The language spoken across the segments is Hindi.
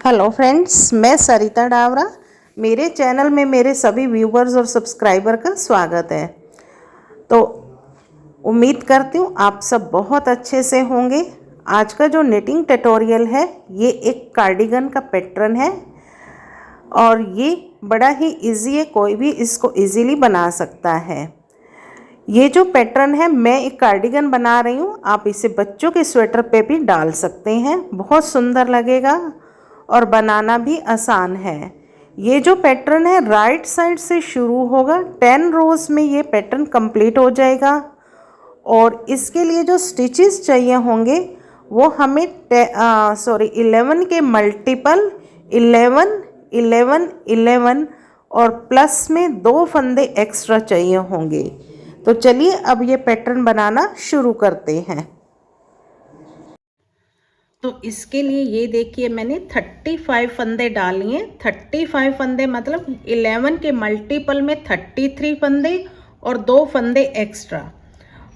हेलो फ्रेंड्स, मैं सरिता डावरा। मेरे चैनल में मेरे सभी व्यूवर्स और सब्सक्राइबर का स्वागत है। तो उम्मीद करती हूँ आप सब बहुत अच्छे से होंगे। आज का जो निटिंग ट्यूटोरियल है ये एक कार्डिगन का पैटर्न है और ये बड़ा ही इजी है, कोई भी इसको इजीली बना सकता है। ये जो पैटर्न है मैं एक कार्डिगन बना रही हूँ, आप इसे बच्चों के स्वेटर पे भी डाल सकते हैं, बहुत सुंदर लगेगा और बनाना भी आसान है। ये जो पैटर्न है राइट साइड से शुरू होगा, 10 रोज़ में ये पैटर्न कंप्लीट हो जाएगा। और इसके लिए जो स्टिचेस चाहिए होंगे वो हमें 11 के मल्टीपल 11 11 11 और प्लस में 2 फंदे एक्स्ट्रा चाहिए होंगे। तो चलिए अब ये पैटर्न बनाना शुरू करते हैं। तो इसके लिए ये देखिए मैंने 35 फंदे डाली हैं। 35 फंदे मतलब 11 के मल्टीपल में 33 फंदे और 2 फंदे एक्स्ट्रा।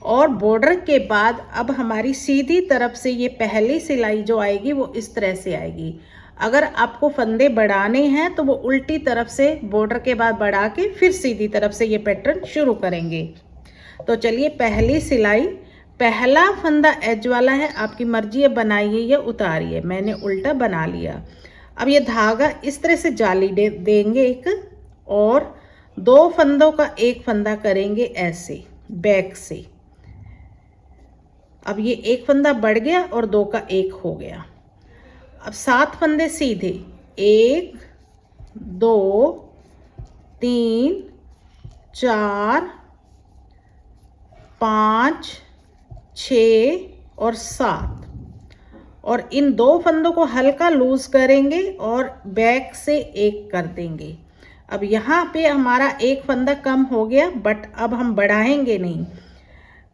और बॉर्डर के बाद अब हमारी सीधी तरफ से ये पहली सिलाई जो आएगी वो इस तरह से आएगी। अगर आपको फंदे बढ़ाने हैं तो वो उल्टी तरफ से बॉर्डर के बाद बढ़ा के फिर सीधी तरफ से ये पैटर्न शुरू करेंगे। तो चलिए पहली सिलाई, पहला फंदा एज वाला है, आपकी मर्जी है बनाइए या उतारिए, मैंने उल्टा बना लिया। अब ये धागा इस तरह से जाली देंगे एक, और 2 फंदों का एक फंदा करेंगे ऐसे बैक से। अब ये एक फंदा बढ़ गया और 2 का 1 हो गया। अब 7 फंदे सीधे, 1 2 3 4 5 6 और 7, और इन 2 फंदों को हल्का लूज करेंगे और बैक से एक कर देंगे। अब यहाँ पे हमारा एक फंदा कम हो गया, बट अब हम बढ़ाएंगे नहीं।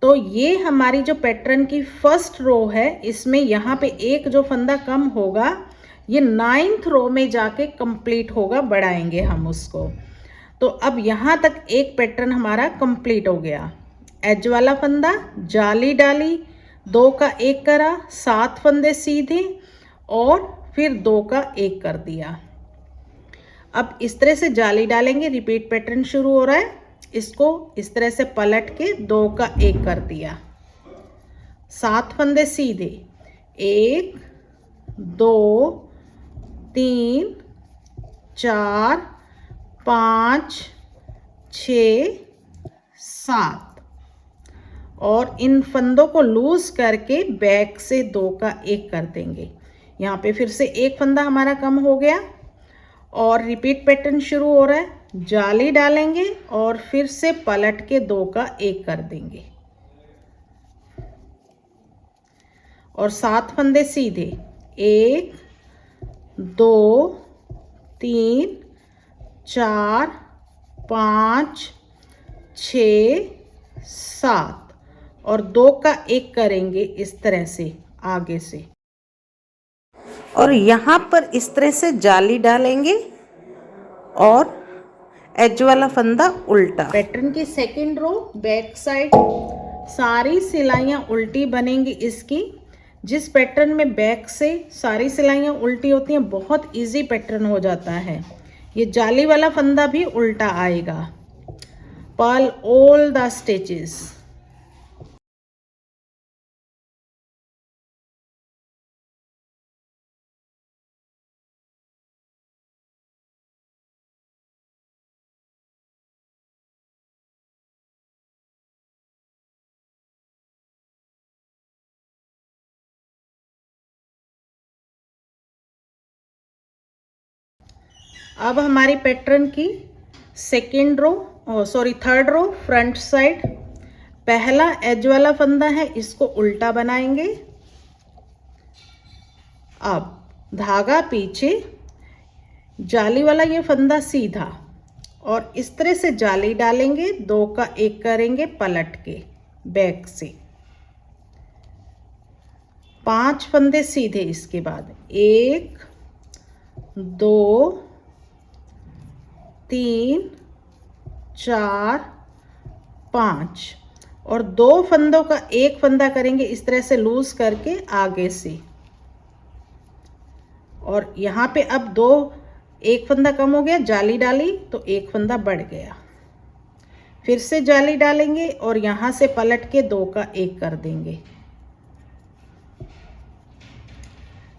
तो ये हमारी जो पैटर्न की फर्स्ट रो है, इसमें यहाँ पे एक जो फंदा कम होगा ये 9th रो में जाके कंप्लीट होगा, बढ़ाएंगे हम उसको। तो अब यहाँ तक एक पैटर्न हमारा कंप्लीट हो गया। एज वाला फंदा, जाली डाली, 2 का 1 करा, 7 फंदे सीधे और फिर 2 का 1 कर दिया। अब इस तरह से जाली डालेंगे, रिपीट पैटर्न शुरू हो रहा है। इसको इस तरह से पलट के 2 का 1 कर दिया, 7 फंदे सीधे, 1 2 3 4 5 6 7, और इन फंदों को लूज करके बैक से 2 का 1 कर देंगे। यहाँ पे फिर से एक फंदा हमारा कम हो गया और रिपीट पैटर्न शुरू हो रहा है। जाली डालेंगे और फिर से पलट के 2 का 1 कर देंगे और 7 फंदे सीधे, 1 2 3 4 5 6 7, और 2 का 1 करेंगे इस तरह से आगे से, और यहाँ पर इस तरह से जाली डालेंगे और एज वाला फंदा उल्टा। पैटर्न की सेकंड रो बैक साइड, सारी सिलाइयाँ उल्टी बनेंगी इसकी। जिस पैटर्न में बैक से सारी सिलाइयाँ उल्टी होती हैं बहुत इजी पैटर्न हो जाता है। ये जाली वाला फंदा भी उल्टा आएगा। Purl all the stitches. अब हमारी पैटर्न की second row, third row front side, पहला एज वाला फंदा है, इसको उल्टा बनाएंगे। अब धागा पीछे, जाली वाला ये फंदा सीधा, और इस तरह से जाली डालेंगे, 2 का 1 करेंगे पलट के बैक से, 5 फंदे सीधे। इसके बाद 1 2 3 4 5, और 2 फंदों का 1 फंदा करेंगे इस तरह से लूज करके आगे से, और यहाँ पे अब दो, एक फंदा कम हो गया, जाली डाली तो एक फंदा बढ़ गया, फिर से जाली डालेंगे और यहाँ से पलट के 2 का 1 कर देंगे।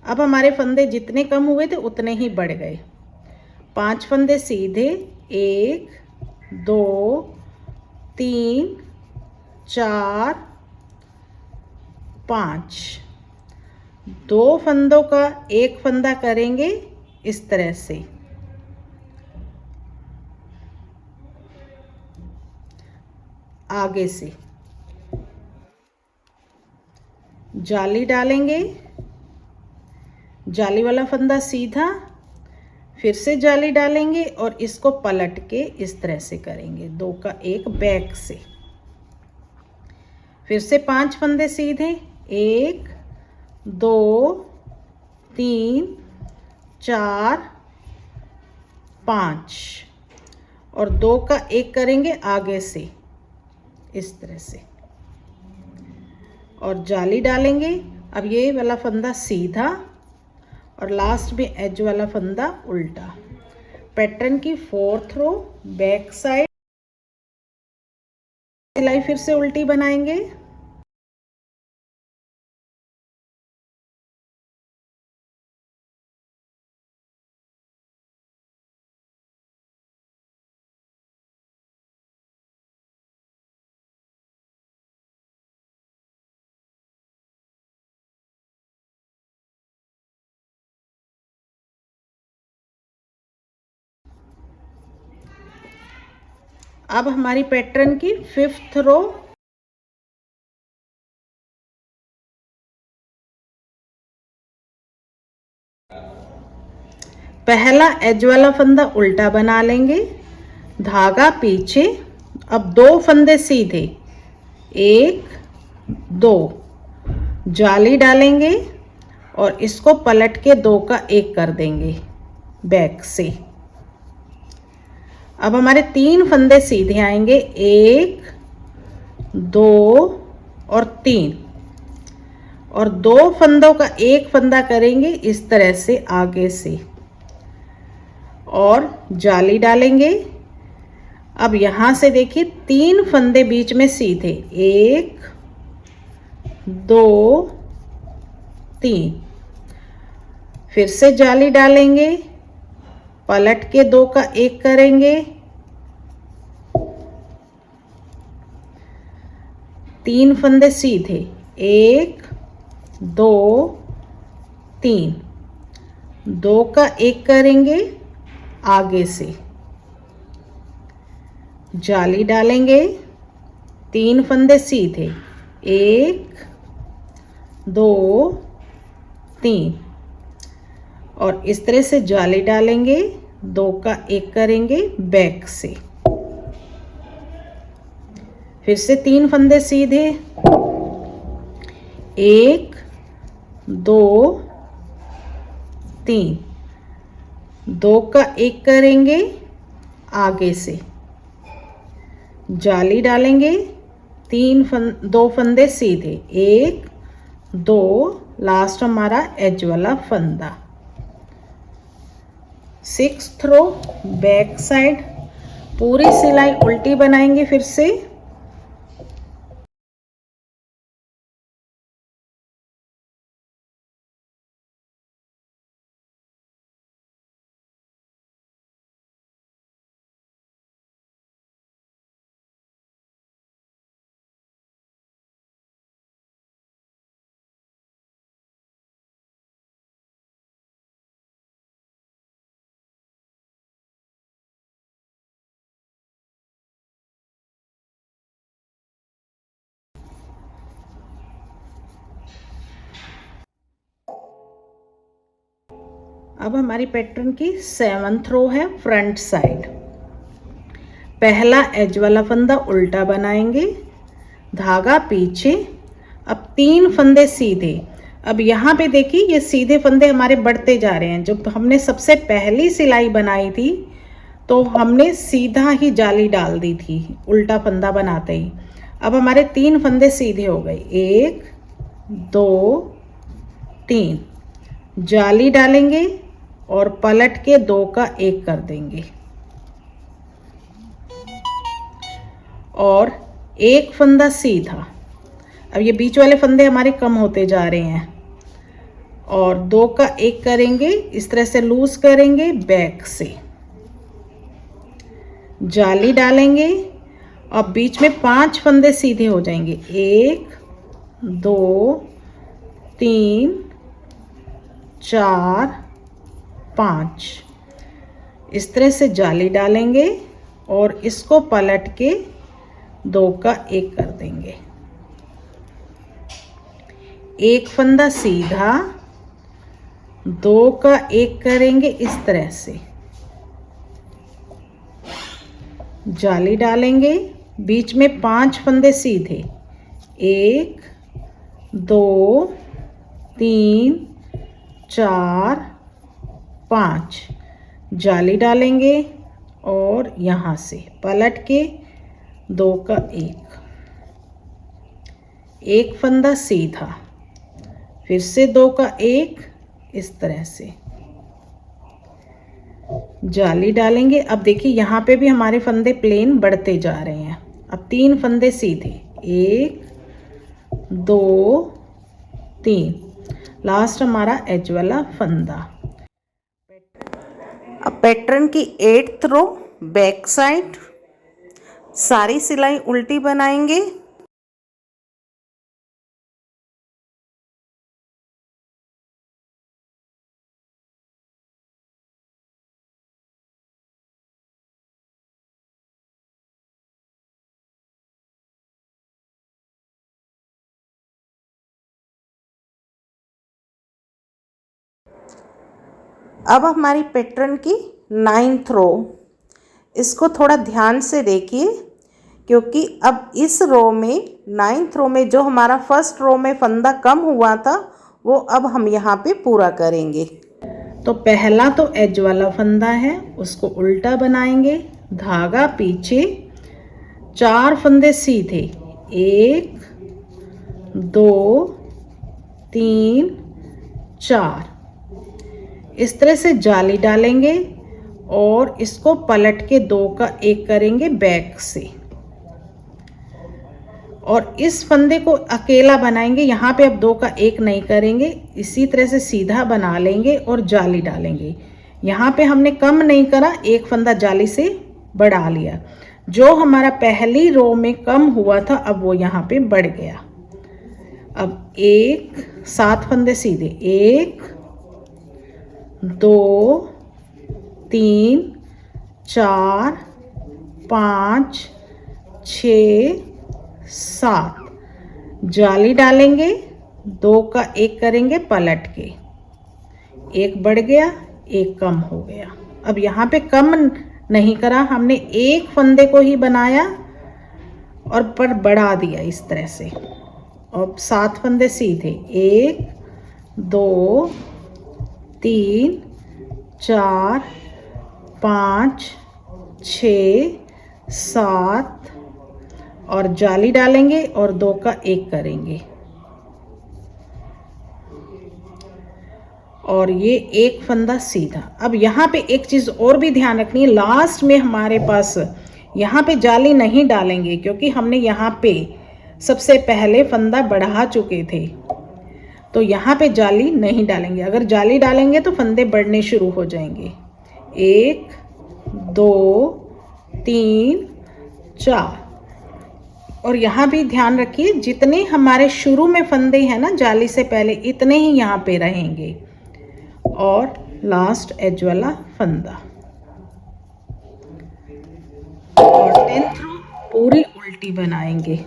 अब हमारे फंदे जितने कम हुए थे उतने ही बढ़ गए। 5 फंदे सीधे, 1 2 3 4 5, 2 फंदों का 1 फंदा करेंगे इस तरह से। आगे से जाली डालेंगे, जाली वाला फंदा सीधा, फिर से जाली डालेंगे और इसको पलट के इस तरह से करेंगे, 2 का 1 बैक से। फिर से 5 फंदे सीधे, 1 2 3 4 5 और 2 का 1 करेंगे आगे से इस तरह से और जाली डालेंगे। अब ये वाला फंदा सीधा और लास्ट में एज वाला फंदा उल्टा। पैटर्न की 4th रो बैक साइड सिलाई फिर से उल्टी बनाएंगे। अब हमारी पैटर्न की 5th रो पहला एज वाला फंदा उल्टा बना लेंगे, धागा पीछे। अब 2 फंदे सीधे, 1 2 जाली डालेंगे और इसको पलट के 2 का 1 कर देंगे बैक से। अब हमारे 3 फंदे सीधे आएंगे, 1 2 और 3 और 2 फंदों का 1 फंदा करेंगे इस तरह से आगे से और जाली डालेंगे। अब यहाँ से देखिए 3 फंदे बीच में सीधे, 1 2 3, फिर से जाली डालेंगे, पलट के 2 का 1 करेंगे, 3 फंदे सीधे, 1 2 3, 2 का 1 करेंगे आगे से, जाली डालेंगे, 3 फंदे सीधे, 1 2 3 और इस तरह से जाली डालेंगे, 2 का 1 करेंगे बैक से। फिर से 3 फंदे सीधे, 1 2 3, 2 का 1 करेंगे आगे से, जाली डालेंगे, 2 फंदे सीधे, 1 2 लास्ट हमारा एज वाला फंदा। 6th रो बैक साइड पूरी सिलाई उल्टी बनाएंगे फिर से। अब हमारी पैटर्न की 7th रो है फ्रंट साइड। पहला एज वाला फंदा उल्टा बनाएंगे, धागा पीछे। अब 3 फंदे सीधे। अब यहाँ पे देखिए ये सीधे फंदे हमारे बढ़ते जा रहे हैं। जब हमने सबसे पहली सिलाई बनाई थी तो हमने सीधा ही जाली डाल दी थी उल्टा फंदा बनाते ही। अब हमारे 3 फंदे सीधे हो गए, 1 2 3, जाली डालेंगे, और पलट के 2 का 1 कर देंगे और एक फंदा सीधा। अब ये बीच वाले फंदे हमारे कम होते जा रहे हैं और 2 का 1 करेंगे, इस तरह से लूज करेंगे, बैक से जाली डालेंगे। अब बीच में 5 फंदे सीधे हो जाएंगे, 1 2 3 4 5। इस तरह से जाली डालेंगे और इसको पलट के 2 का 1 कर देंगे। एक फंदा सीधा, 2 का 1 करेंगे, इस तरह से जाली डालेंगे। बीच में 5 फंदे सीधे, 1 2 3 4 5। जाली डालेंगे और यहाँ से पलट के 2 का 1, एक फंदा सीधा, फिर से 2 का 1, इस तरह से जाली डालेंगे। अब देखिए यहाँ पे भी हमारे फंदे प्लेन बढ़ते जा रहे हैं। अब 3 फंदे सीधे, 1 2 3, लास्ट हमारा एज वाला फंदा। अब पैटर्न की 8th रो बैक साइड, सारी सिलाई उल्टी बनाएंगे। अब हमारी पैटर्न की 9th रो, इसको थोड़ा ध्यान से देखिए क्योंकि अब इस रो में 9th रो में जो हमारा फर्स्ट रो में फंदा कम हुआ था वो अब हम यहाँ पे पूरा करेंगे। तो पहला तो एज वाला फंदा है, उसको उल्टा बनाएंगे, धागा पीछे, 4 फंदे सीधे, 1 2 3 4। इस तरह से जाली डालेंगे और इसको पलट के 2 का 1 करेंगे बैक से और इस फंदे को अकेला बनाएंगे। यहाँ पे अब 2 का 1 नहीं करेंगे, इसी तरह से सीधा बना लेंगे और जाली डालेंगे। यहाँ पे हमने कम नहीं करा, एक फंदा जाली से बढ़ा लिया। जो हमारा पहली रो में कम हुआ था अब वो यहाँ पे बढ़ गया। अब 7 फंदे सीधे, 1 2 3 4 5 6 7। जाली डालेंगे, 2 का 1 करेंगे पलट के, 1 बढ़ गया, 1 कम हो गया। अब यहाँ पे कम नहीं करा, हमने एक फंदे को ही बनाया और पर बढ़ा दिया इस तरह से। अब 7 फंदे सीधे, 1 2 3 4 5 6 7 और जाली डालेंगे और 2 का 1 करेंगे और ये एक फंदा सीधा। अब यहाँ पे एक चीज़ और भी ध्यान रखनी है, लास्ट में हमारे पास यहाँ पे जाली नहीं डालेंगे क्योंकि हमने यहाँ पे सबसे पहले फंदा बढ़ा चुके थे, तो यहाँ पे जाली नहीं डालेंगे। अगर जाली डालेंगे तो फंदे बढ़ने शुरू हो जाएंगे। 1 2 3 4। और यहाँ भी ध्यान रखिए जितने हमारे शुरू में फंदे हैं ना जाली से पहले, इतने ही यहाँ पे रहेंगे और लास्ट एज वाला फंदा। और 10th रो पूरी उल्टी बनाएंगे।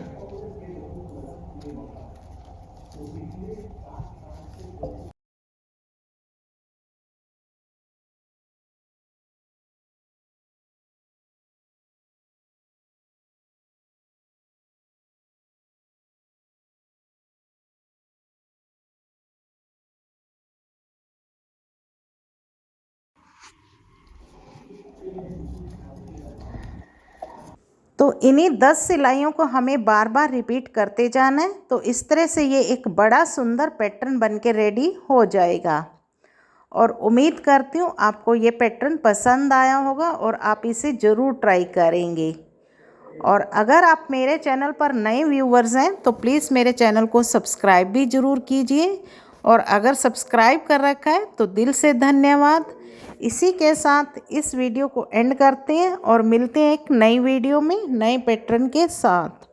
तो इन्हीं 10 सिलाइयों को हमें बार बार रिपीट करते जाना है। तो इस तरह से ये एक बड़ा सुंदर पैटर्न बन के रेडी हो जाएगा। और उम्मीद करती हूँ आपको ये पैटर्न पसंद आया होगा और आप इसे ज़रूर ट्राई करेंगे। और अगर आप मेरे चैनल पर नए व्यूवर्स हैं तो प्लीज़ मेरे चैनल को सब्सक्राइब भी ज़रूर कीजिए, और अगर सब्सक्राइब कर रखा है तो दिल से धन्यवाद। इसी के साथ इस वीडियो को एंड करते हैं और मिलते हैं एक नई वीडियो में नए पैटर्न के साथ।